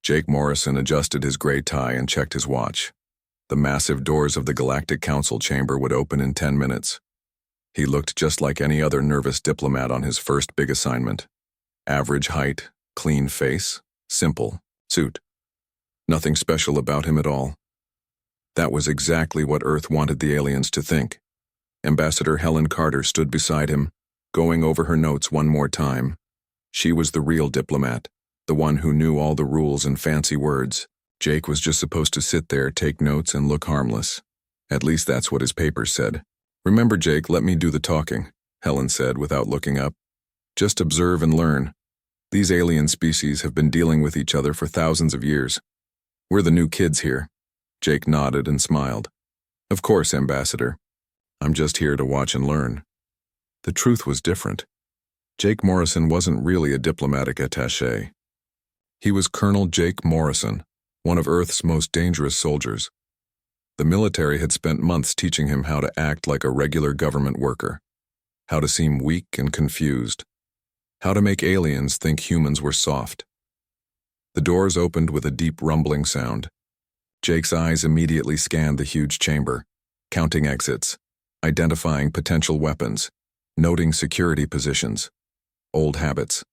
Jake Morrison adjusted his gray tie and checked his watch. The massive doors of the Galactic Council chamber would open in 10 minutes. He looked just like any other nervous diplomat on his first big assignment. Average height, clean face, simple suit. Nothing special about him at all. That was exactly what Earth wanted the aliens to think. Ambassador Helen Carter stood beside him, going over her notes one more time. She was the real diplomat, the one who knew all the rules and fancy words. Jake was just supposed to sit there, take notes, and look harmless. At least that's what his papers said. "Remember, Jake, let me do the talking," Helen said without looking up. "Just observe and learn. These alien species have been dealing with each other for thousands of years. We're the new kids here." Jake nodded and smiled. "Of course, Ambassador. I'm just here to watch and learn." The truth was different. Jake Morrison wasn't really a diplomatic attaché. He was Colonel Jake Morrison, one of Earth's most dangerous soldiers. The military had spent months teaching him how to act like a regular government worker, how to seem weak and confused, how to make aliens think humans were soft. The doors opened with a deep rumbling sound. Jake's eyes immediately scanned the huge chamber, counting exits, identifying potential weapons, noting security positions, old habits.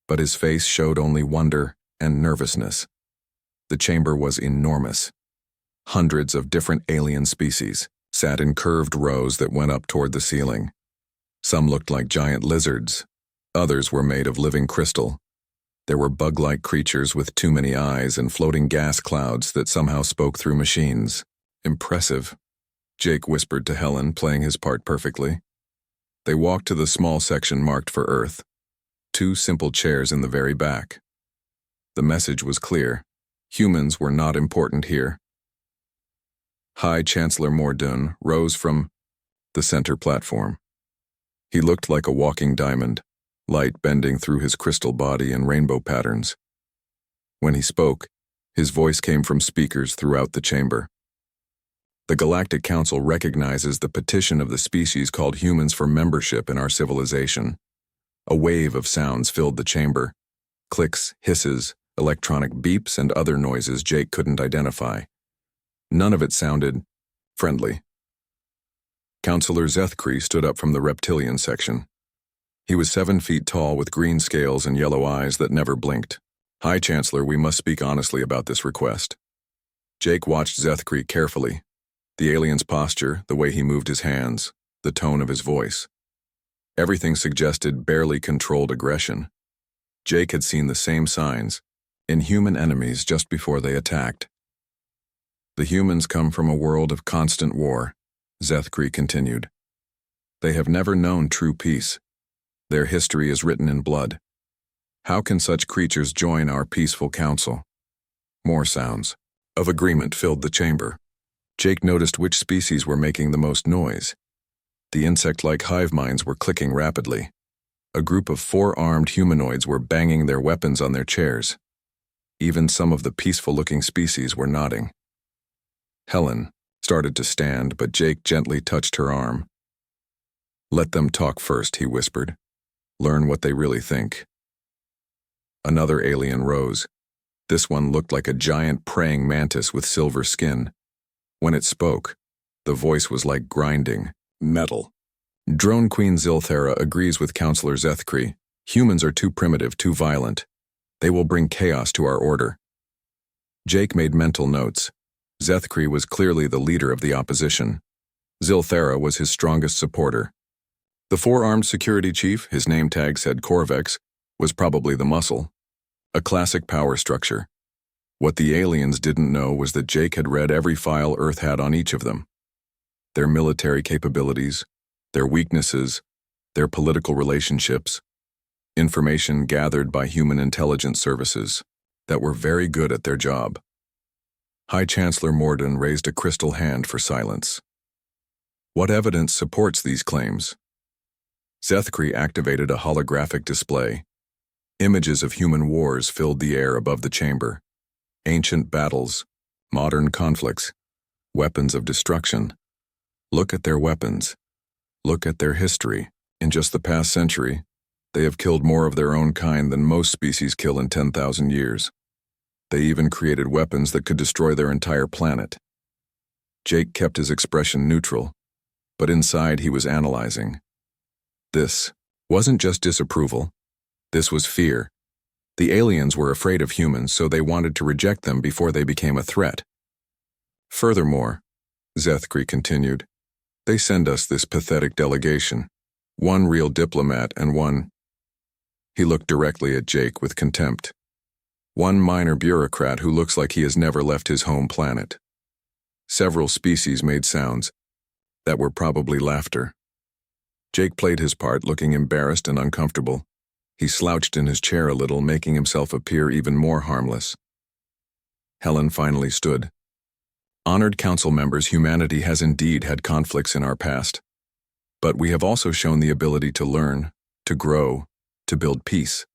But his face showed only wonder and nervousness. The chamber was enormous. Hundreds of different alien species sat in curved rows that went up toward the ceiling. Some looked like giant lizards. Others were made of living crystal. There were bug-like creatures with too many eyes and floating gas clouds that somehow spoke through machines. "Impressive," Jake whispered to Helen, playing his part perfectly. They walked to the small section marked for Earth. 2 simple chairs in the very back. The message was clear. Humans were not important here. High Chancellor Mordun rose from the center platform. He looked like a walking diamond, light bending through his crystal body in rainbow patterns. When he spoke, his voice came from speakers throughout the chamber. "The Galactic Council recognizes the petition of the species called humans for membership in our civilization." A wave of sounds filled the chamber. Clicks, hisses, electronic beeps, and other noises Jake couldn't identify. None of it sounded friendly. Counselor Zethkri stood up from the reptilian section. He was 7 feet tall with green scales and yellow eyes that never blinked. "High Chancellor, we must speak honestly about this request." Jake watched Zethkri carefully. The alien's posture, the way he moved his hands, the tone of his voice. Everything suggested barely controlled aggression. Jake had seen the same signs in human enemies just before they attacked. "The humans come from a world of constant war," Zethkri continued. "They have never known true peace. Their history is written in blood. How can such creatures join our peaceful council?" More sounds of agreement filled the chamber. Jake noticed which species were making the most noise. The insect-like hive minds were clicking rapidly. A group of 4-armed humanoids were banging their weapons on their chairs. Even some of the peaceful-looking species were nodding. Helen started to stand, but Jake gently touched her arm. "Let them talk first," he whispered. "Learn what they really think." Another alien rose. This one looked like a giant praying mantis with silver skin. When it spoke, the voice was like grinding metal. "Drone Queen Zilthera agrees with Counselor Zethkri. Humans are too primitive, too violent. They will bring chaos to our order." Jake made mental notes. Zethkri was clearly the leader of the opposition. Zilthera was his strongest supporter. The 4-armed security chief, his name tag said Corvex, was probably the muscle. A classic power structure. What the aliens didn't know was that Jake had read every file Earth had on each of them. Their military capabilities, their weaknesses, their political relationships, information gathered by human intelligence services that were very good at their job. High Chancellor Mordun raised a crystal hand for silence. "What evidence supports these claims?" Zethkri activated a holographic display. Images of human wars filled the air above the chamber. Ancient battles, modern conflicts, weapons of destruction. Look at their weapons. Look at their history. In just the past century, they have killed more of their own kind than most species kill in 10,000 years. They even created weapons that could destroy their entire planet. Jake kept his expression neutral, but inside he was analyzing. This wasn't just disapproval. This was fear. The aliens were afraid of humans, so they wanted to reject them before they became a threat. Furthermore, Zethkri continued, they send us this pathetic delegation. One real diplomat and one... He looked directly at Jake with contempt. One minor bureaucrat who looks like he has never left his home planet. Several species made sounds that were probably laughter. Jake played his part, looking embarrassed and uncomfortable. He slouched in his chair a little, making himself appear even more harmless. Helen finally stood. Honored council members, humanity has indeed had conflicts in our past. But we have also shown the ability to learn, to grow, to build peace.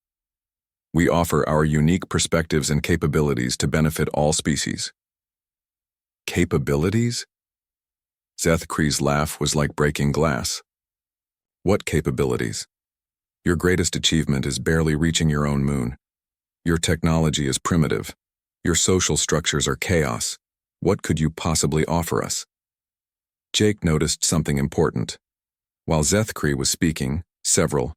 We offer our unique perspectives and capabilities to benefit all species. Capabilities? Zethkri's laugh was like breaking glass. What capabilities? Your greatest achievement is barely reaching your own moon. Your technology is primitive. Your social structures are chaos. What could you possibly offer us? Jake noticed something important. While Zethkri was speaking, several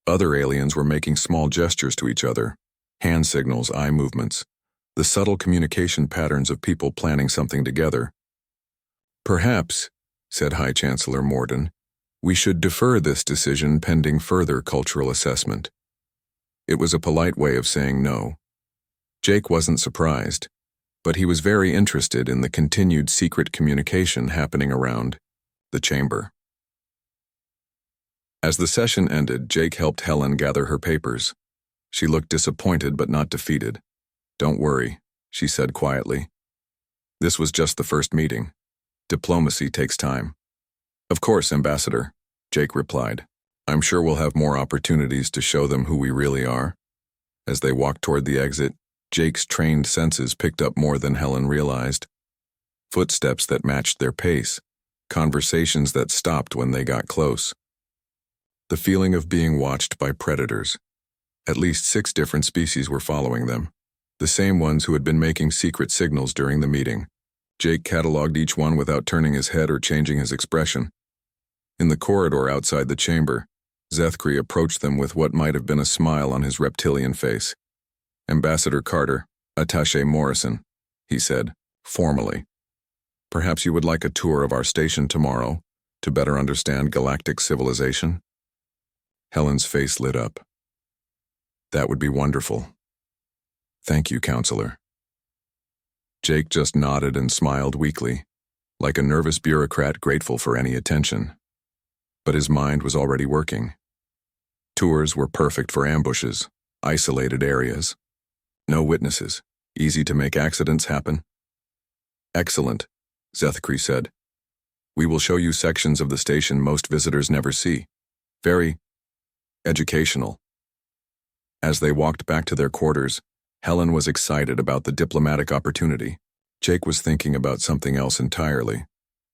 other aliens were making small gestures to each other, hand signals, eye movements, the subtle communication patterns of people planning something together. Perhaps, said High Chancellor Morden, we should defer this decision pending further cultural assessment. It was a polite way of saying no. Jake wasn't surprised, but he was very interested in the continued secret communication happening around the chamber. As the session ended, Jake helped Helen gather her papers. She looked disappointed but not defeated. Don't worry, she said quietly. This was just the first meeting. Diplomacy takes time. Of course, Ambassador, Jake replied. I'm sure we'll have more opportunities to show them who we really are. As they walked toward the exit, Jake's trained senses picked up more than Helen realized. Footsteps that matched their pace, conversations that stopped when they got close. The feeling of being watched by predators. At least 6 different species were following them, the same ones who had been making secret signals during the meeting. Jake cataloged each one without turning his head or changing his expression. In the corridor outside the chamber, Zethkri approached them with what might have been a smile on his reptilian face. Ambassador Carter, Attaché Morrison, he said, formally. Perhaps you would like a tour of our station tomorrow to better understand galactic civilization? Helen's face lit up. That would be wonderful. Thank you, Counselor. Jake just nodded and smiled weakly, like a nervous bureaucrat grateful for any attention. But his mind was already working. Tours were perfect for ambushes, isolated areas. No witnesses, easy to make accidents happen. Excellent, Zethkri said. We will show you sections of the station most visitors never see. Very educational. As they walked back to their quarters, Helen was excited about the diplomatic opportunity. Jake was thinking about something else entirely.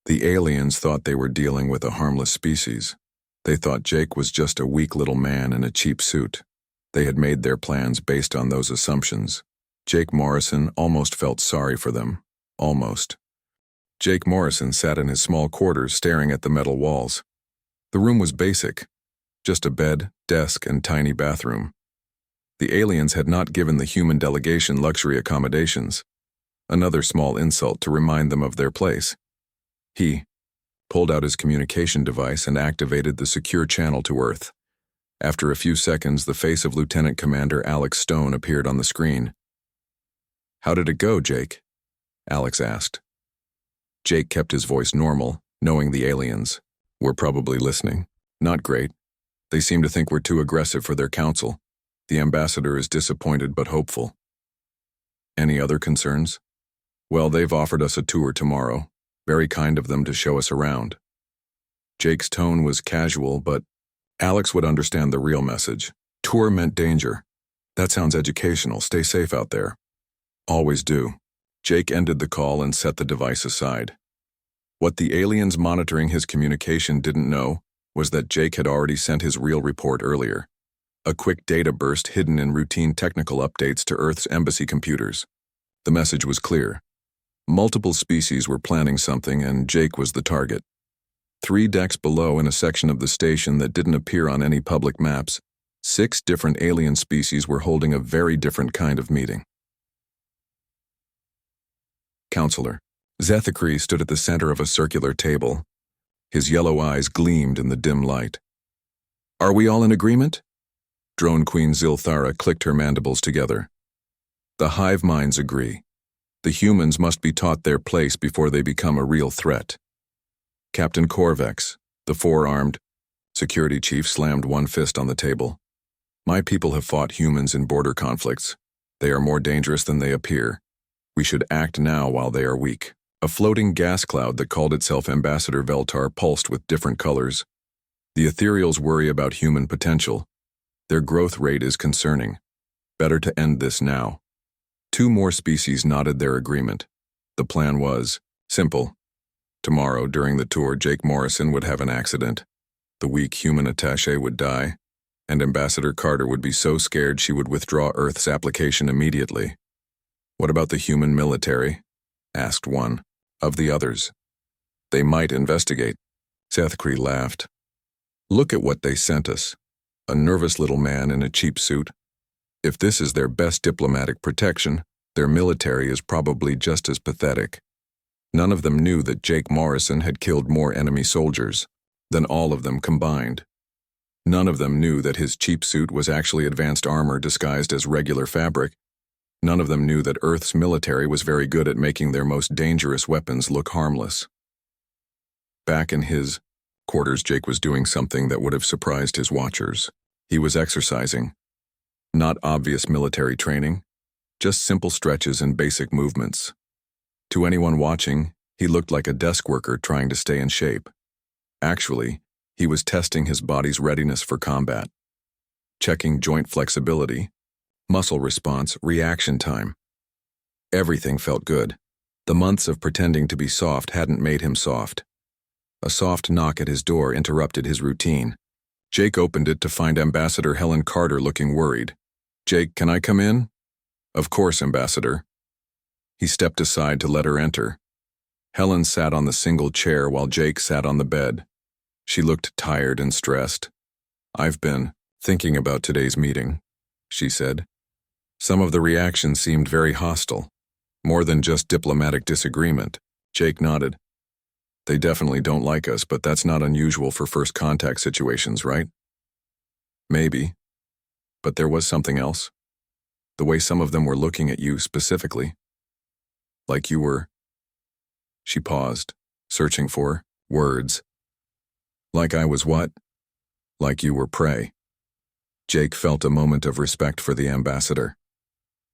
The aliens thought they were dealing with a harmless species. They thought Jake was just a weak little man in a cheap suit. They had made their plans based on those assumptions. Jake Morrison almost felt sorry for them. Almost. Jake Morrison sat in his small quarters staring at the metal walls. The room was basic. Just a bed, desk, and tiny bathroom. The aliens had not given the human delegation luxury accommodations. Another small insult to remind them of their place. He pulled out his communication device and activated the secure channel to Earth. After a few seconds, the face of Lieutenant Commander Alex Stone appeared on the screen. How did it go, Jake? Alex asked. Jake kept his voice normal, knowing the aliens were probably listening. Not great. They seem to think we're too aggressive for their council. The ambassador is disappointed but hopeful. Any other concerns? Well, they've offered us a tour tomorrow. Very kind of them to show us around. Jake's tone was casual, but Alex would understand the real message. Tour meant danger. That sounds educational. Stay safe out there. Always do. Jake ended the call and set the device aside. What the aliens monitoring his communication didn't know was that Jake had already sent his real report earlier. A quick data burst hidden in routine technical updates to Earth's embassy computers. The message was clear. Multiple species were planning something, and Jake was the target. 3 decks below, in a section of the station that didn't appear on any public maps, 6 different alien species were holding a very different kind of meeting. Counselor. Zethakri stood at the center of a circular table. His yellow eyes gleamed in the dim light. Are we all in agreement? Drone Queen Zilthara clicked her mandibles together. The hive minds agree. The humans must be taught their place before they become a real threat. Captain Corvex, the 4-armed security chief, slammed one fist on the table. My people have fought humans in border conflicts. They are more dangerous than they appear. We should act now while they are weak. A floating gas cloud that called itself Ambassador Veltar pulsed with different colors. The ethereals worry about human potential. Their growth rate is concerning. Better to end this now. 2 more species nodded their agreement. The plan was simple. Tomorrow, during the tour, Jake Morrison would have an accident. The weak human attaché would die, and Ambassador Carter would be so scared she would withdraw Earth's application immediately. What about the human military? Asked one of the others. They might investigate. Zethakri laughed. Look at what they sent us. A nervous little man in a cheap suit. If this is their best diplomatic protection, their military is probably just as pathetic. None of them knew that Jake Morrison had killed more enemy soldiers than all of them combined. None of them knew that his cheap suit was actually advanced armor disguised as regular fabric. None of them knew that Earth's military was very good at making their most dangerous weapons look harmless. Back in his quarters, Jake was doing something that would have surprised his watchers. He was exercising. Not obvious military training, just simple stretches and basic movements. To anyone watching, he looked like a desk worker trying to stay in shape. Actually, he was testing his body's readiness for combat, checking joint flexibility, muscle response, reaction time. Everything felt good. The months of pretending to be soft hadn't made him soft. A soft knock at his door interrupted his routine. Jake opened it to find Ambassador Helen Carter looking worried. Jake, can I come in? Of course, Ambassador. He stepped aside to let her enter. Helen sat on the single chair while Jake sat on the bed. She looked tired and stressed. I've been thinking about today's meeting, she said. Some of the reactions seemed very hostile, more than just diplomatic disagreement. Jake nodded. They definitely don't like us, but that's not unusual for first contact situations, right? Maybe. But there was something else. The way some of them were looking at you specifically. Like you were. She paused, searching for words. Like I was what? Like you were prey. Jake felt a moment of respect for the ambassador.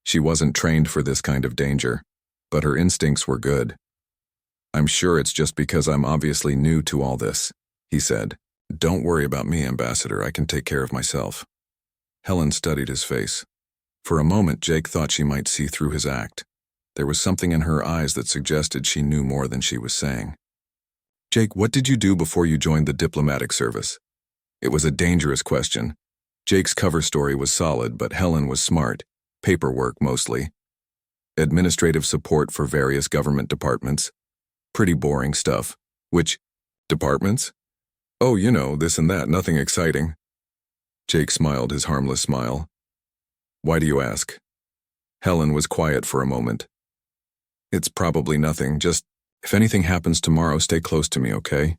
She wasn't trained for this kind of danger, but her instincts were good. I'm sure it's just because I'm obviously new to all this, he said. Don't worry about me, Ambassador. I can take care of myself. Helen studied his face. For a moment, Jake thought she might see through his act. There was something in her eyes that suggested she knew more than she was saying. Jake, what did you do before you joined the diplomatic service? It was a dangerous question. Jake's cover story was solid, but Helen was smart. Paperwork, mostly. Administrative support for various government departments. Pretty boring stuff. Which departments? Oh, you know, this and that, nothing exciting. Jake smiled his harmless smile. Why do you ask? Helen was quiet for a moment. It's probably nothing, just if anything happens tomorrow, stay close to me, okay?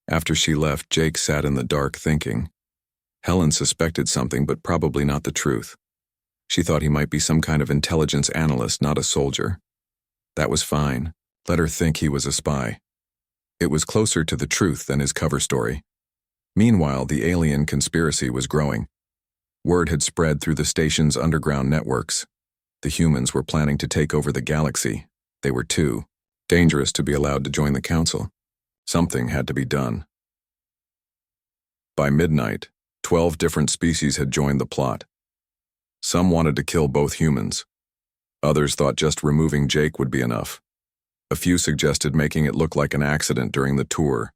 After she left, Jake sat in the dark thinking. Helen suspected something, but probably not the truth. She thought he might be some kind of intelligence analyst, not a soldier. That was fine. Let her think he was a spy. It was closer to the truth than his cover story. Meanwhile, the alien conspiracy was growing. Word had spread through the station's underground networks. The humans were planning to take over the galaxy. They were too dangerous to be allowed to join the council. Something had to be done. By midnight, 12 different species had joined the plot. Some wanted to kill both humans. Others thought just removing Jake would be enough. A few suggested making it look like an accident during the tour.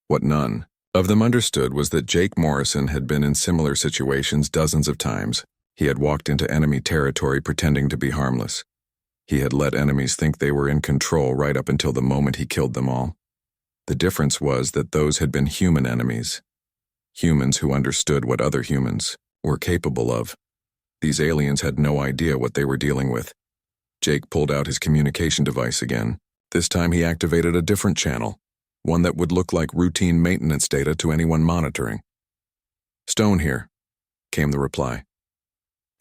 What none of them understood was that Jake Morrison had been in similar situations dozens of times. He had walked into enemy territory pretending to be harmless. He had let enemies think they were in control right up until the moment he killed them all. The difference was that those had been human enemies. Humans who understood what other humans were capable of. These aliens had no idea what they were dealing with. Jake pulled out his communication device again. This time he activated a different channel, one that would look like routine maintenance data to anyone monitoring. "Stone here," came the reply.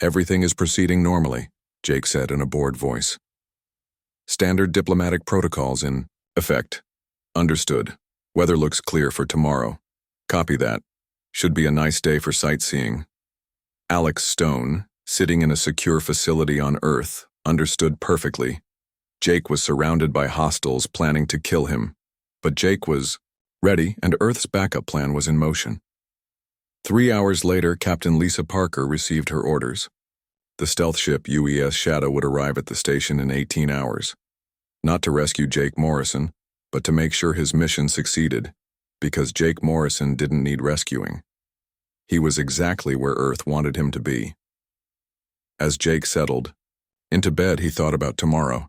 "Everything is proceeding normally," Jake said in a bored voice. "Standard diplomatic protocols in effect. Understood. Weather looks clear for tomorrow. Copy that. Should be a nice day for sightseeing." Alex Stone, sitting in a secure facility on Earth, understood perfectly. Jake was surrounded by hostiles planning to kill him, but Jake was ready and Earth's backup plan was in motion. 3 hours later, Captain Lisa Parker received her orders. The stealth ship UES Shadow would arrive at the station in 18 hours. Not to rescue Jake Morrison, but to make sure his mission succeeded, because Jake Morrison didn't need rescuing. He was exactly where Earth wanted him to be. As Jake settled into bed, he thought about tomorrow.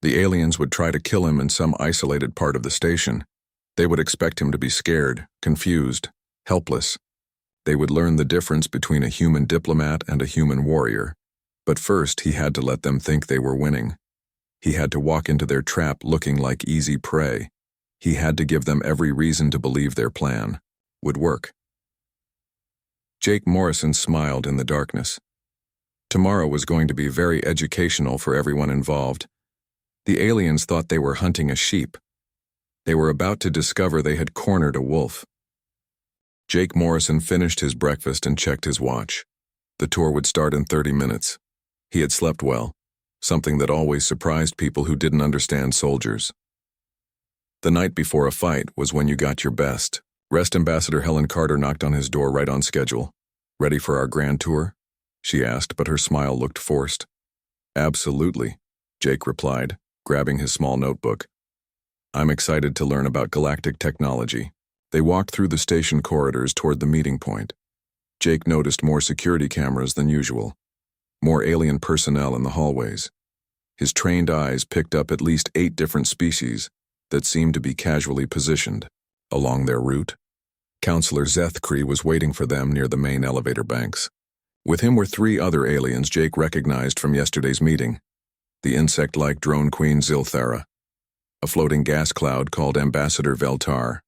The aliens would try to kill him in some isolated part of the station. They would expect him to be scared, confused, helpless. They would learn the difference between a human diplomat and a human warrior. But first, he had to let them think they were winning. He had to walk into their trap looking like easy prey. He had to give them every reason to believe their plan would work. Jake Morrison smiled in the darkness. Tomorrow was going to be very educational for everyone involved. The aliens thought they were hunting a sheep. They were about to discover they had cornered a wolf. Jake Morrison finished his breakfast and checked his watch. The tour would start in 30 minutes. He had slept well, something that always surprised people who didn't understand soldiers. The night before a fight was when you got your best. Rest Ambassador Helen Carter knocked on his door right on schedule. "Ready for our grand tour?" she asked, but her smile looked forced. "Absolutely," Jake replied, grabbing his small notebook. "I'm excited to learn about galactic technology." They walked through the station corridors toward the meeting point. Jake noticed more security cameras than usual, more alien personnel in the hallways. His trained eyes picked up at least 8 different species that seemed to be casually positioned along their route. Counselor Zethkree was waiting for them near the main elevator banks. With him were 3 other aliens Jake recognized from yesterday's meeting: the insect-like drone queen Zilthara, a floating gas cloud called Ambassador Veltar,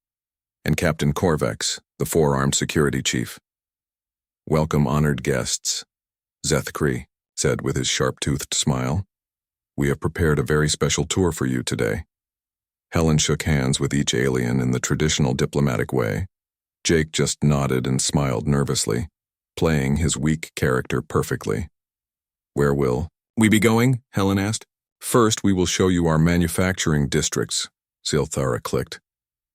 and Captain Corvex, the 4-armed security chief. "Welcome, honored guests," Zethkree said with his sharp-toothed smile. "We have prepared a very special tour for you today." Helen shook hands with each alien in the traditional diplomatic way. Jake just nodded and smiled nervously, playing his weak character perfectly. "Where will we be going?" Helen asked. "First, we will show you our manufacturing districts," Zilthara clicked.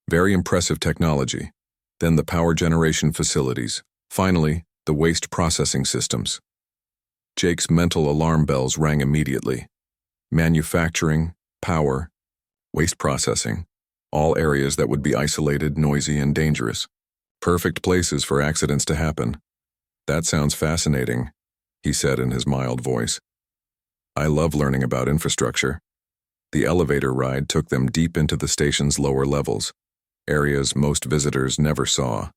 "Very impressive technology. Then the power generation facilities. Finally, the waste processing systems." Jake's mental alarm bells rang immediately. Manufacturing, power, waste processing, all areas that would be isolated, noisy, and dangerous. Perfect places for accidents to happen. "That sounds fascinating," he said in his mild voice. "I love learning about infrastructure." The elevator ride took them deep into the station's lower levels, areas most visitors never saw.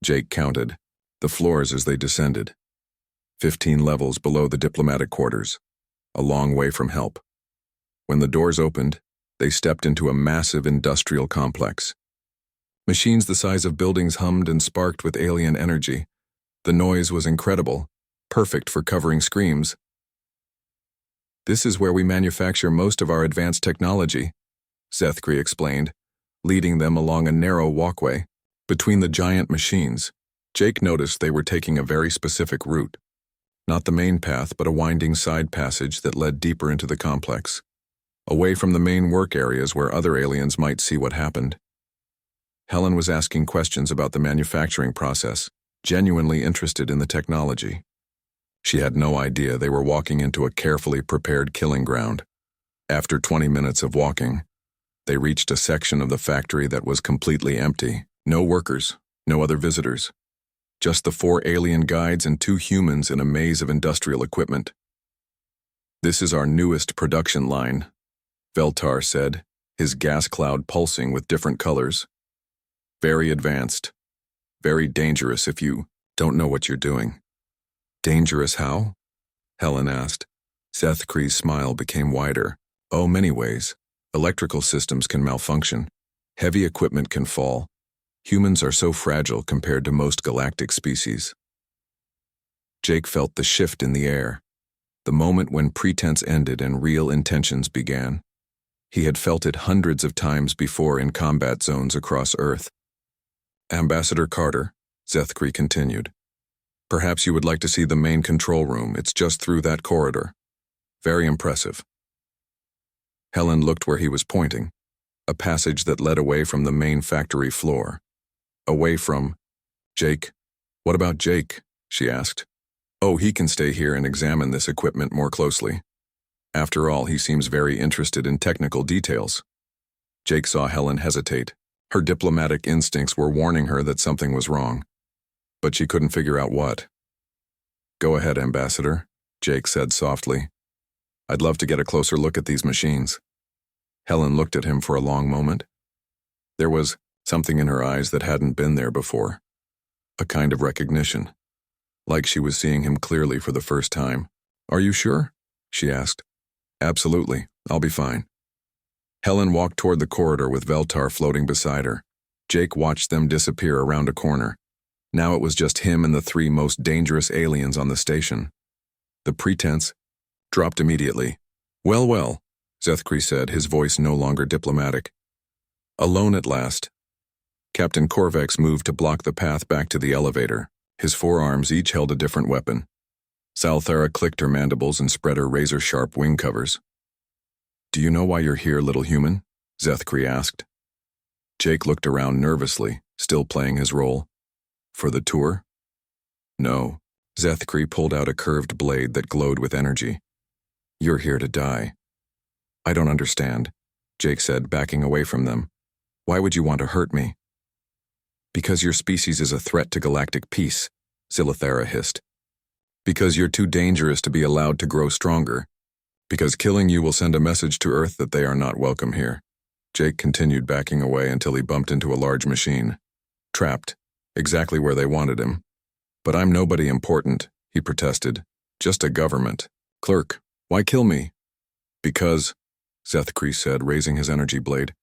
Jake counted the floors as they descended. 15 levels below the diplomatic quarters, a long way from help. When the doors opened, they stepped into a massive industrial complex. Machines the size of buildings hummed and sparked with alien energy. The noise was incredible, perfect for covering screams. "This is where we manufacture most of our advanced technology," Zethkree explained, leading them along a narrow walkway between the giant machines. Jake noticed they were taking a very specific route. Not the main path, but a winding side passage that led deeper into the complex, away from the main work areas where other aliens might see what happened. Helen was asking questions about the manufacturing process, genuinely interested in the technology. She had no idea they were walking into a carefully prepared killing ground. After 20 minutes of walking, they reached a section of the factory that was completely empty. No workers, no other visitors. Just the 4 alien guides and 2 humans in a maze of industrial equipment. This is our newest production line, Veltar said, his gas cloud pulsing with different colors. Very advanced. Very dangerous if you don't know what you're doing. Dangerous how? Helen asked. Zethkri's smile became wider. Oh, many ways. Electrical systems can malfunction. Heavy equipment can fall. Humans are so fragile compared to most galactic species. Jake felt the shift in the air, the moment when pretense ended and real intentions began. He had felt it hundreds of times before in combat zones across Earth. Ambassador Carter, Zethkri continued. Perhaps you would like to see the main control room. It's just through that corridor. Very impressive. Helen looked where he was pointing, a passage that led away from the main factory floor. Away from Jake. What about Jake? She asked. Oh, he can stay here and examine this equipment more closely. After all, he seems very interested in technical details. Jake saw Helen hesitate. Her diplomatic instincts were warning her that something was wrong, but she couldn't figure out what. Go ahead, Ambassador, Jake said softly. I'd love to get a closer look at these machines. Helen looked at him for a long moment. There was something in her eyes that hadn't been there before. A kind of recognition, like she was seeing him clearly for the first time. Are you sure? She asked. Absolutely, I'll be fine. Helen walked toward the corridor with Veltar floating beside her. Jake watched them disappear around a corner. Now it was just him and the three most dangerous aliens on the station. The pretense dropped immediately. Well, well, Zethkri said, his voice no longer diplomatic. Alone at last. Captain Korvax moved to block the path back to the elevator. His forearms each held a different weapon. Salthara clicked her mandibles and spread her razor-sharp wing covers. Do you know why you're here, little human? Zethkri asked. Jake looked around nervously, still playing his role. For the tour? No. Zethkri pulled out a curved blade that glowed with energy. You're here to die. I don't understand, Jake said, backing away from them. Why would you want to hurt me? Because your species is a threat to galactic peace, Silithara hissed. Because you're too dangerous to be allowed to grow stronger. Because killing you will send a message to Earth that they are not welcome here. Jake continued backing away until he bumped into a large machine. Trapped, exactly where they wanted him. But I'm nobody important, he protested. Just a government clerk. Why kill me? Because, Zethkri said, raising his energy blade,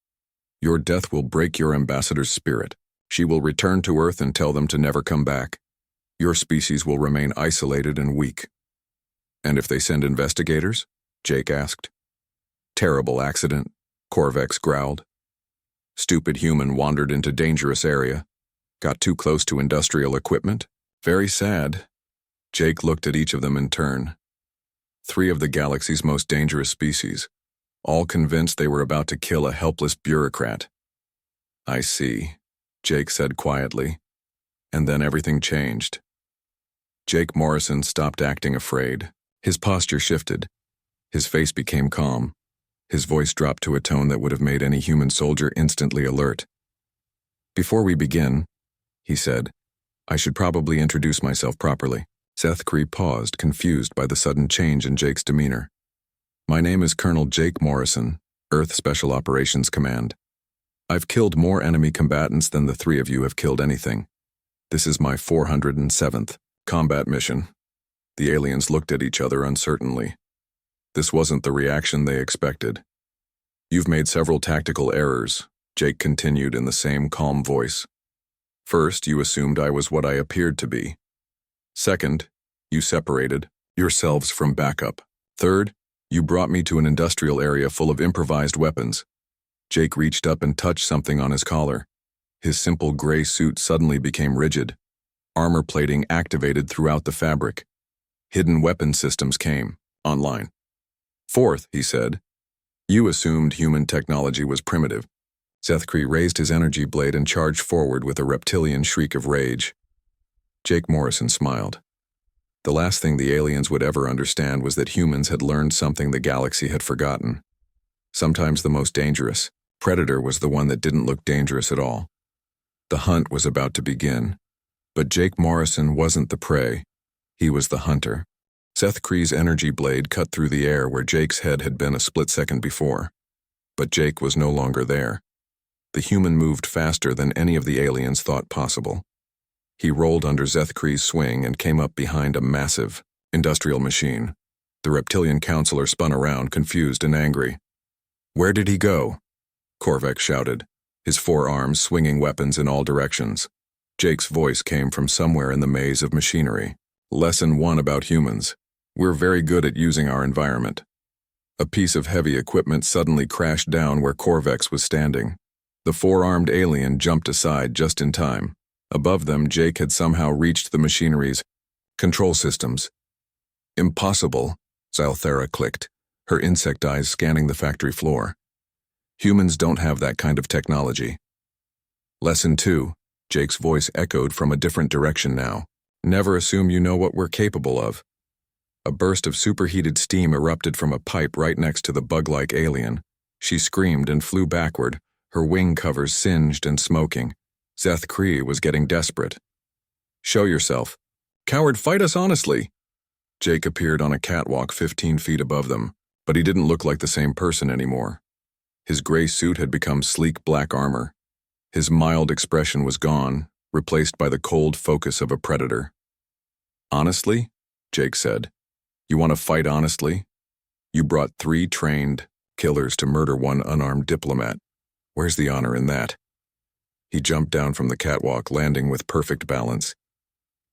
your death will break your ambassador's spirit. She will return to Earth and tell them to never come back. Your species will remain isolated and weak. And if they send investigators? Jake asked. Terrible accident, Korvax growled. Stupid human wandered into dangerous area. Got too close to industrial equipment. Very sad. Jake looked at each of them in turn. 3 of the galaxy's most dangerous species, all convinced they were about to kill a helpless bureaucrat. I see, Jake said quietly. And then everything changed. Jake Morrison stopped acting afraid. His posture shifted. His face became calm. His voice dropped to a tone that would have made any human soldier instantly alert. Before we begin, he said, I should probably introduce myself properly. Zethkri paused, confused by the sudden change in Jake's demeanor. My name is Colonel Jake Morrison, Earth Special Operations Command. I've killed more enemy combatants than the 3 of you have killed anything. This is my 407th combat mission. The aliens looked at each other uncertainly. This wasn't the reaction they expected. You've made several tactical errors, Jake continued in the same calm voice. First, you assumed I was what I appeared to be. Second, you separated yourselves from backup. Third, you brought me to an industrial area full of improvised weapons. Jake reached up and touched something on his collar. His simple gray suit suddenly became rigid. Armor plating activated throughout the fabric. Hidden weapon systems came online. Fourth, he said, you assumed human technology was primitive. Zethkri raised his energy blade and charged forward with a reptilian shriek of rage. Jake Morrison smiled. The last thing the aliens would ever understand was that humans had learned something the galaxy had forgotten. Sometimes the most dangerous predator was the one that didn't look dangerous at all. The hunt was about to begin, but Jake Morrison wasn't the prey. He was the hunter. Seth Kree's energy blade cut through the air where Jake's head had been a split second before. But Jake was no longer there. The human moved faster than any of the aliens thought possible. He rolled under Seth Kree's swing and came up behind a massive, industrial machine. The reptilian counselor spun around, confused and angry. "Where did he go?" Korvax shouted, his forearms swinging weapons in all directions. Jake's voice came from somewhere in the maze of machinery. Lesson 1 about humans. We're very good at using our environment. A piece of heavy equipment suddenly crashed down where Korvax was standing. The four-armed alien jumped aside just in time. Above them, Jake had somehow reached the machinery's control systems. "Impossible," Zylthera clicked, her insect eyes scanning the factory floor. "Humans don't have that kind of technology." Lesson 2, Jake's voice echoed from a different direction now. "Never assume you know what we're capable of." A burst of superheated steam erupted from a pipe right next to the bug-like alien. She screamed and flew backward, her wing covers singed and smoking. Seth Kree was getting desperate. "Show yourself. Coward, fight us honestly." Jake appeared on a catwalk 15 feet above them, but he didn't look like the same person anymore. His gray suit had become sleek black armor. His mild expression was gone, replaced by the cold focus of a predator. "Honestly?" Jake said. "You want to fight honestly? You brought 3 trained killers to murder 1 unarmed diplomat. Where's the honor in that?" He jumped down from the catwalk, landing with perfect balance.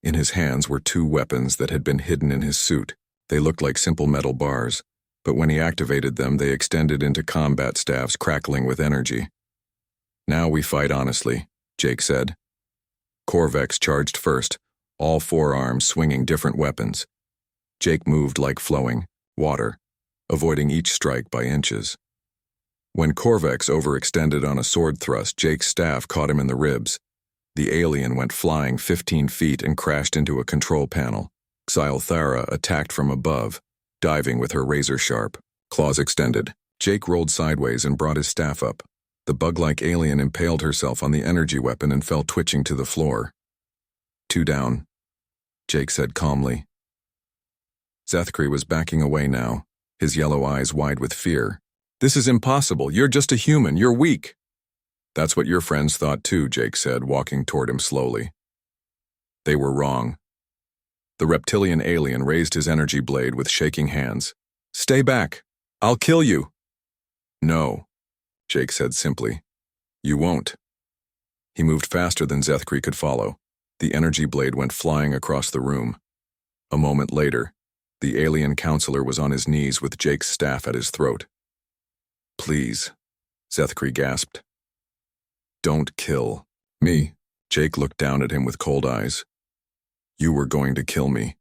In his hands were 2 weapons that had been hidden in his suit. They looked like simple metal bars, but when he activated them, they extended into combat staffs crackling with energy. "Now we fight honestly," Jake said. Korvax charged first, all 4 arms swinging different weapons. Jake moved like flowing water, avoiding each strike by inches. When Korvax overextended on a sword thrust, Jake's staff caught him in the ribs. The alien went flying 15 feet and crashed into a control panel. Zylthera attacked from above, diving with her razor-sharp claws extended. Jake rolled sideways and brought his staff up. The bug-like alien impaled herself on the energy weapon and fell twitching to the floor. "2 down," Jake said calmly. Zethkree was backing away now, his yellow eyes wide with fear. "This is impossible. You're just a human. You're weak." "That's what your friends thought too," Jake said, walking toward him slowly. They were wrong. The reptilian alien raised his energy blade with shaking hands. "Stay back. I'll kill you." "No," Jake said simply. "You won't." He moved faster than Zethkree could follow. The energy blade went flying across the room. A moment later, the alien counselor was on his knees with Jake's staff at his throat. "Please," Zethkree gasped. "Don't kill me." Jake looked down at him with cold eyes. "You were going to kill me.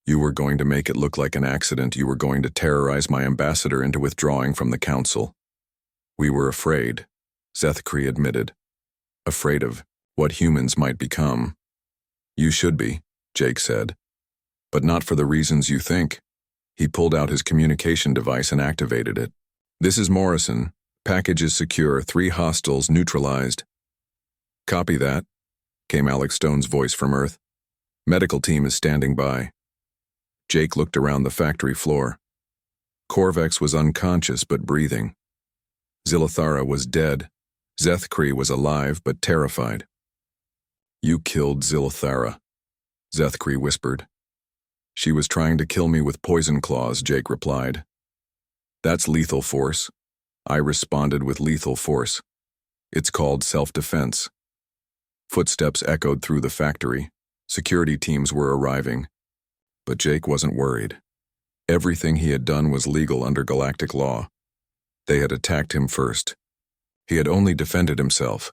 You were going to make it look like an accident. You were going to terrorize my ambassador into withdrawing from the council." "We were afraid," Zethkree admitted. "Afraid of what humans might become." "You should be," Jake said. "But not for the reasons you think." He pulled out his communication device and activated it. "This is Morrison. Package is secure. 3 hostiles neutralized." "Copy that," came Alex Stone's voice from Earth. "Medical team is standing by." Jake looked around the factory floor. Korvax was unconscious but breathing. Zylthera was dead. Zethkree was alive but terrified. "You killed Zylthera," Zethkree whispered. "She was trying to kill me with poison claws," Jake replied. "That's lethal force." I responded with lethal force. "It's called self-defense." Footsteps echoed through the factory. Security teams were arriving. But Jake wasn't worried. Everything he had done was legal under galactic law. They had attacked him first. He had only defended himself.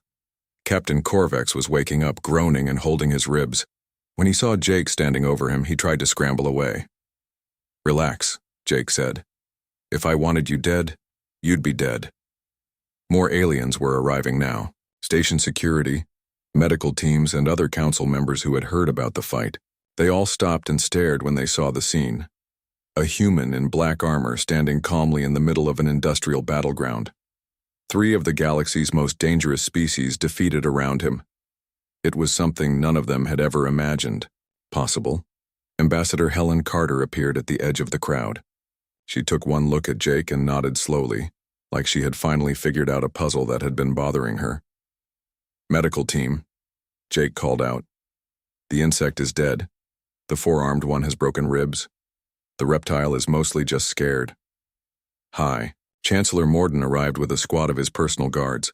Captain Korvax was waking up, groaning and holding his ribs. When he saw Jake standing over him, he tried to scramble away. "Relax," Jake said. "If I wanted you dead, you'd be dead." More aliens were arriving now. Station security, medical teams, and other council members who had heard about the fight. They all stopped and stared when they saw the scene. A human in black armor standing calmly in the middle of an industrial battleground. 3 of the galaxy's most dangerous species defeated around him. It was something none of them had ever imagined possible. Ambassador Helen Carter appeared at the edge of the crowd. She took one look at Jake and nodded slowly, like she had finally figured out a puzzle that had been bothering her. "Medical team," Jake called out. "The insect is dead. The four-armed one has broken ribs. The reptile is mostly just scared." "Hi." Chancellor Morden arrived with a squad of his personal guards,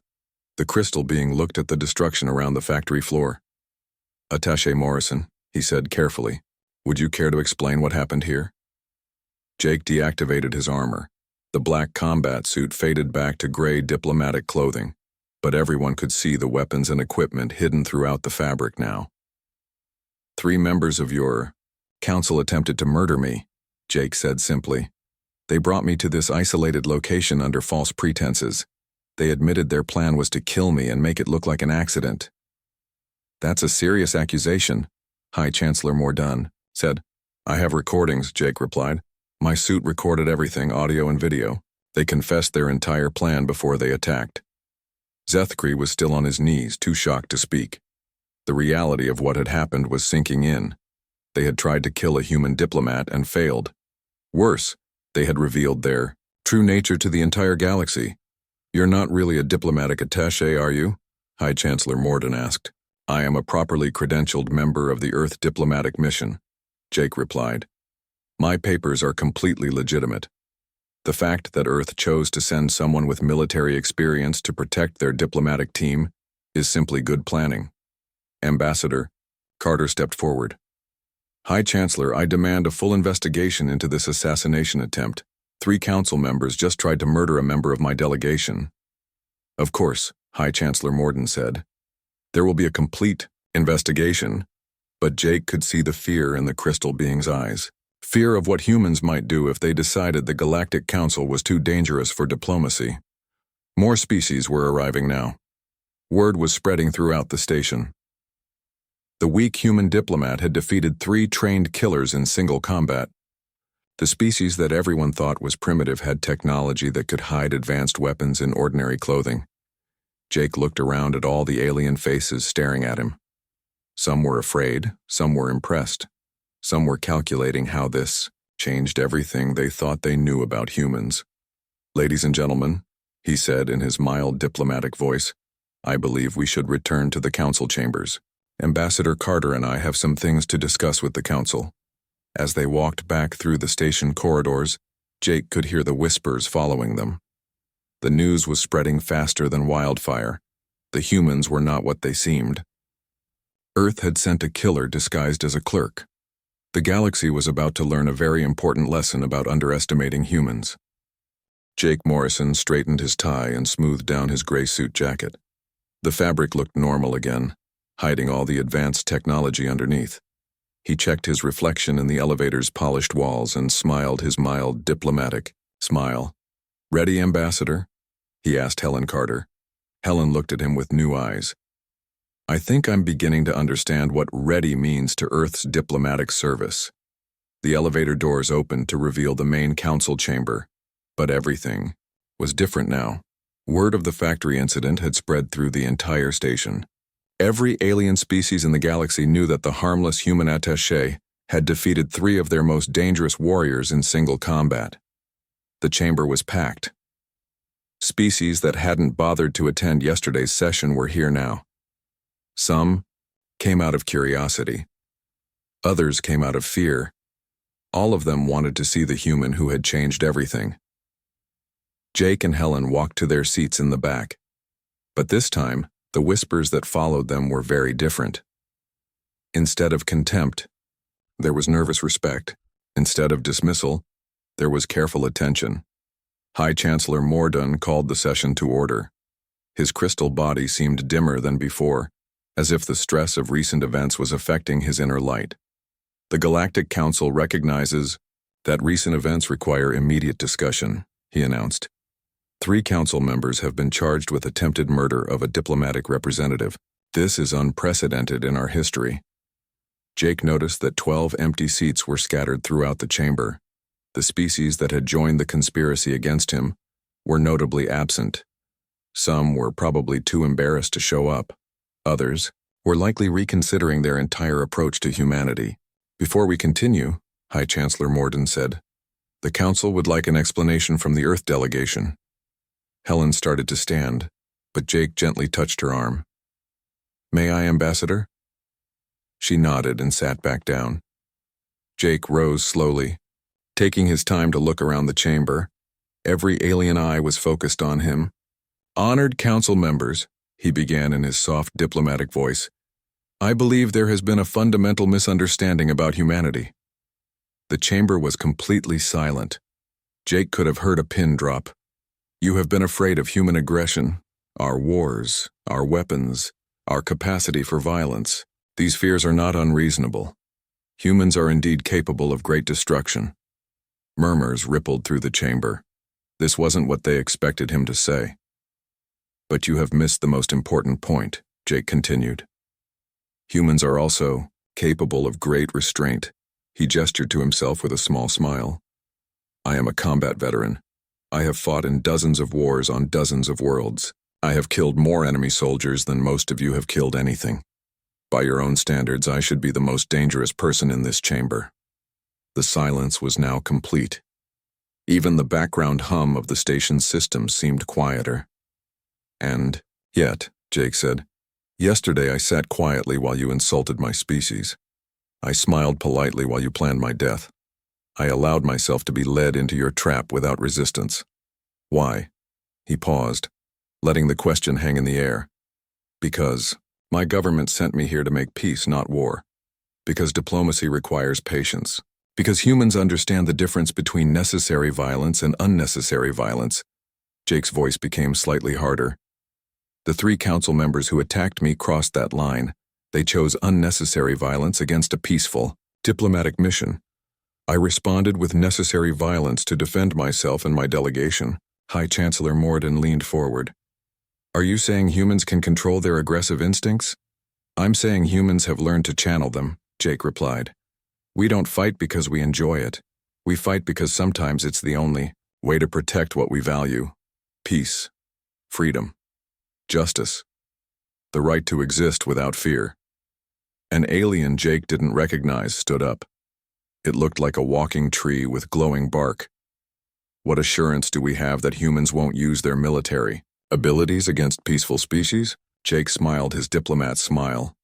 the crystal being looked at the destruction around the factory floor. "Attaché Morrison," he said carefully, "would you care to explain what happened here?" Jake deactivated his armor. The black combat suit faded back to gray diplomatic clothing, but everyone could see the weapons and equipment hidden throughout the fabric now. "3 members of your council attempted to murder me," Jake said simply. "They brought me to this isolated location under false pretenses. They admitted their plan was to kill me and make it look like an accident." "That's a serious accusation," High Chancellor Morden said. "I have recordings," Jake replied. "My suit recorded everything, audio and video. They confessed their entire plan before they attacked." Zethkri was still on his knees, too shocked to speak. The reality of what had happened was sinking in. They had tried to kill a human diplomat and failed. Worse, they had revealed their true nature to the entire galaxy. "You're not really a diplomatic attaché, are you?" High Chancellor Morden asked. "I am a properly credentialed member of the Earth diplomatic mission," Jake replied. "My papers are completely legitimate. The fact that Earth chose to send someone with military experience to protect their diplomatic team is simply good planning." "Ambassador," Carter stepped forward. "High Chancellor, I demand a full investigation into this assassination attempt. 3 council members just tried to murder a member of my delegation." "Of course," High Chancellor Morden said. "There will be a complete investigation," but Jake could see the fear in the crystal being's eyes. Fear of what humans might do if they decided the Galactic Council was too dangerous for diplomacy. More species were arriving now. Word was spreading throughout the station. The weak human diplomat had defeated 3 trained killers in single combat. The species that everyone thought was primitive had technology that could hide advanced weapons in ordinary clothing. Jake looked around at all the alien faces staring at him. Some were afraid, some were impressed. Some were calculating how this changed everything they thought they knew about humans. "Ladies and gentlemen," he said in his mild diplomatic voice, "I believe we should return to the council chambers. Ambassador Carter and I have some things to discuss with the council." As they walked back through the station corridors, Jake could hear the whispers following them. The news was spreading faster than wildfire. The humans were not what they seemed. Earth had sent a killer disguised as a clerk. The galaxy was about to learn a very important lesson about underestimating humans. Jake Morrison straightened his tie and smoothed down his gray suit jacket. The fabric looked normal again, hiding all the advanced technology underneath. He checked his reflection in the elevator's polished walls and smiled his mild, diplomatic smile. "Ready, Ambassador?" he asked Helen Carter. Helen looked at him with new eyes. "I think I'm beginning to understand what ready means to Earth's diplomatic service." The elevator doors opened to reveal the main council chamber, but everything was different now. Word of the factory incident had spread through the entire station. Every alien species in the galaxy knew that the harmless human attaché had defeated 3 of their most dangerous warriors in single combat. The chamber was packed. Species that hadn't bothered to attend yesterday's session were here now. Some came out of curiosity. Others came out of fear. All of them wanted to see the human who had changed everything. Jake and Helen walked to their seats in the back. But this time, the whispers that followed them were very different. Instead of contempt, there was nervous respect. Instead of dismissal, there was careful attention. High Chancellor Morden called the session to order. His crystal body seemed dimmer than before, as if the stress of recent events was affecting his inner light. "The Galactic Council recognizes that recent events require immediate discussion," he announced. 3 council members have been charged with attempted murder of a diplomatic representative. This is unprecedented in our history. Jake noticed that 12 empty seats were scattered throughout the chamber. The species that had joined the conspiracy against him were notably absent. Some were probably too embarrassed to show up. Others were likely reconsidering their entire approach to humanity. Before we continue, High Chancellor Morden said, the Council would like an explanation from the Earth delegation. Helen started to stand, but Jake gently touched her arm. May I, Ambassador? She nodded and sat back down. Jake rose slowly, taking his time to look around the chamber. Every alien eye was focused on him. Honored Council members, he began in his soft diplomatic voice, I believe there has been a fundamental misunderstanding about humanity. The chamber was completely silent. Jake could have heard a pin drop. You have been afraid of human aggression, our wars, our weapons, our capacity for violence. These fears are not unreasonable. Humans are indeed capable of great destruction. Murmurs rippled through the chamber. This wasn't what they expected him to say. But you have missed the most important point, Jake continued. Humans are also capable of great restraint. He gestured to himself with a small smile. I am a combat veteran. I have fought in dozens of wars on dozens of worlds. I have killed more enemy soldiers than most of you have killed anything. By your own standards, I should be the most dangerous person in this chamber. The silence was now complete. Even the background hum of the station's system seemed quieter. And yet, Jake said, yesterday I sat quietly while you insulted my species. I smiled politely while you planned my death. I allowed myself to be led into your trap without resistance. Why? He paused, letting the question hang in the air. Because my government sent me here to make peace, not war. Because diplomacy requires patience. Because humans understand the difference between necessary violence and unnecessary violence. Jake's voice became slightly harder. The 3 council members who attacked me crossed that line. They chose unnecessary violence against a peaceful, diplomatic mission. I responded with necessary violence to defend myself and my delegation. High Chancellor Morden leaned forward. Are you saying humans can control their aggressive instincts? I'm saying humans have learned to channel them, Jake replied. We don't fight because we enjoy it. We fight because sometimes it's the only way to protect what we value. Peace, freedom, justice, the right to exist without fear. An alien Jake didn't recognize stood up. It looked like a walking tree with glowing bark. What assurance do we have that humans won't use their military abilities against peaceful species? Jake smiled his diplomat smile.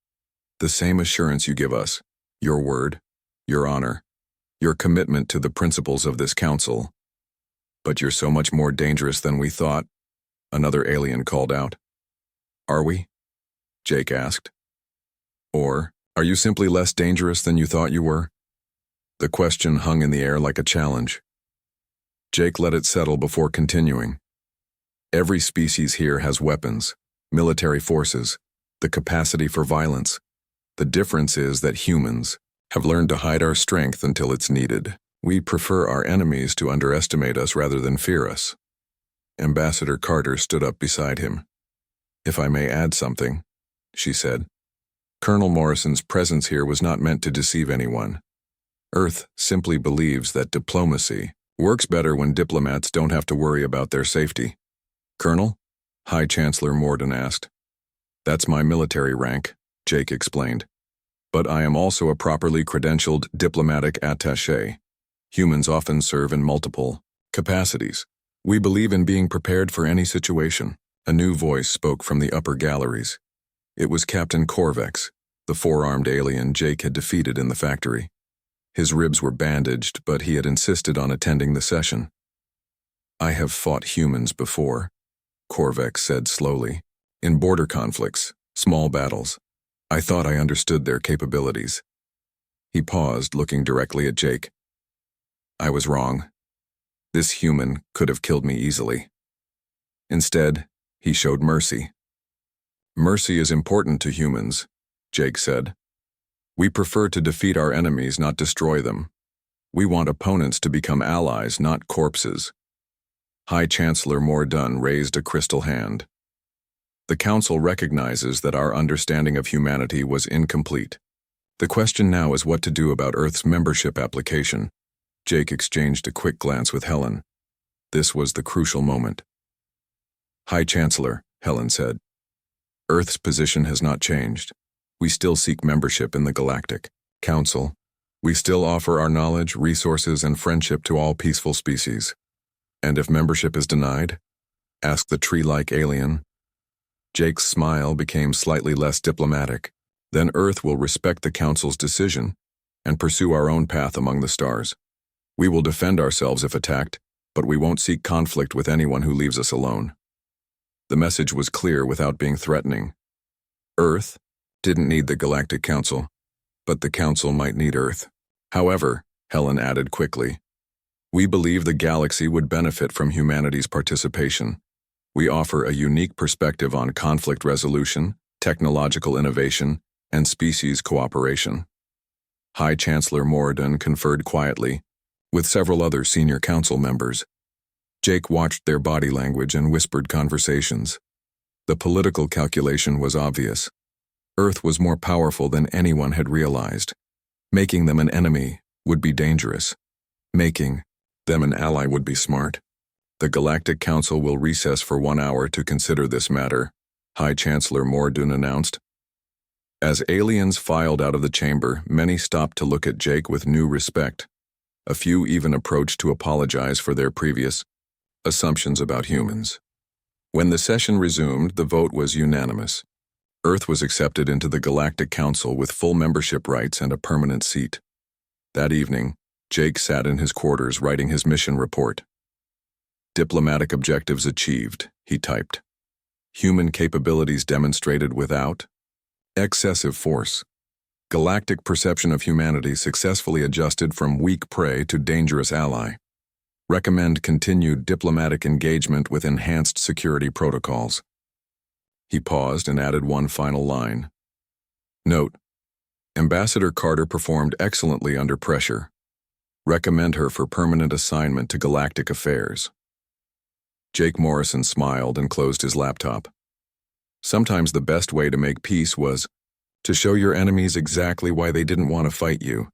The same assurance you give us, your word, your honor, your commitment to the principles of this council. But you're so much more dangerous than we thought, another alien called out. Are we? Jake asked. Or, are you simply less dangerous than you thought you were? The question hung in the air like a challenge. Jake let it settle before continuing. Every species here has weapons, military forces, the capacity for violence. The difference is that humans have learned to hide our strength until it's needed. We prefer our enemies to underestimate us rather than fear us. Ambassador Carter stood up beside him. If I may add something, she said. Colonel Morrison's presence here was not meant to deceive anyone. Earth simply believes that diplomacy works better when diplomats don't have to worry about their safety. Colonel? High Chancellor Morden asked. That's my military rank, Jake explained. But I am also a properly credentialed diplomatic attaché. Humans often serve in multiple capacities. We believe in being prepared for any situation. A new voice spoke from the upper galleries. It was Captain Corvex, the 4-armed alien Jake had defeated in the factory. His ribs were bandaged, but he had insisted on attending the session. I have fought humans before, Corvex said slowly. In border conflicts, small battles. I thought I understood their capabilities. He paused, looking directly at Jake. I was wrong. This human could have killed me easily. Instead, he showed mercy. Mercy is important to humans, Jake said. We prefer to defeat our enemies, not destroy them. We want opponents to become allies, not corpses. High Chancellor Morden raised a crystal hand. The Council recognizes that our understanding of humanity was incomplete. The question now is what to do about Earth's membership application. Jake exchanged a quick glance with Helen. This was the crucial moment. High Chancellor, Helen said. Earth's position has not changed. We still seek membership in the Galactic Council. We still offer our knowledge, resources, and friendship to all peaceful species. And if membership is denied? Asked the tree-like alien. Jake's smile became slightly less diplomatic. Then Earth will respect the Council's decision and pursue our own path among the stars. We will defend ourselves if attacked, but we won't seek conflict with anyone who leaves us alone. The message was clear without being threatening. Earth didn't need the Galactic Council, but the Council might need Earth. However, Helen added quickly, we believe the galaxy would benefit from humanity's participation. We offer a unique perspective on conflict resolution, technological innovation, and species cooperation. High Chancellor Moradin conferred quietly with several other senior council members. Jake watched their body language and whispered conversations. The political calculation was obvious. Earth was more powerful than anyone had realized. Making them an enemy would be dangerous. Making them an ally would be smart. The Galactic Council will recess for 1 hour to consider this matter, High Chancellor Moradin announced. As aliens filed out of the chamber, many stopped to look at Jake with new respect. A few even approached to apologize for their previous assumptions about humans. When the session resumed, the vote was unanimous. Earth was accepted into the Galactic Council with full membership rights and a permanent seat. That evening, Jake sat in his quarters writing his mission report. Diplomatic objectives achieved, he typed. Human capabilities demonstrated without excessive force. Galactic perception of humanity successfully adjusted from weak prey to dangerous ally. Recommend continued diplomatic engagement with enhanced security protocols. He paused and added one final line. Note: Ambassador Carter performed excellently under pressure. Recommend her for permanent assignment to Galactic Affairs. Jake Morrison smiled and closed his laptop. Sometimes the best way to make peace was to show your enemies exactly why they didn't want to fight you.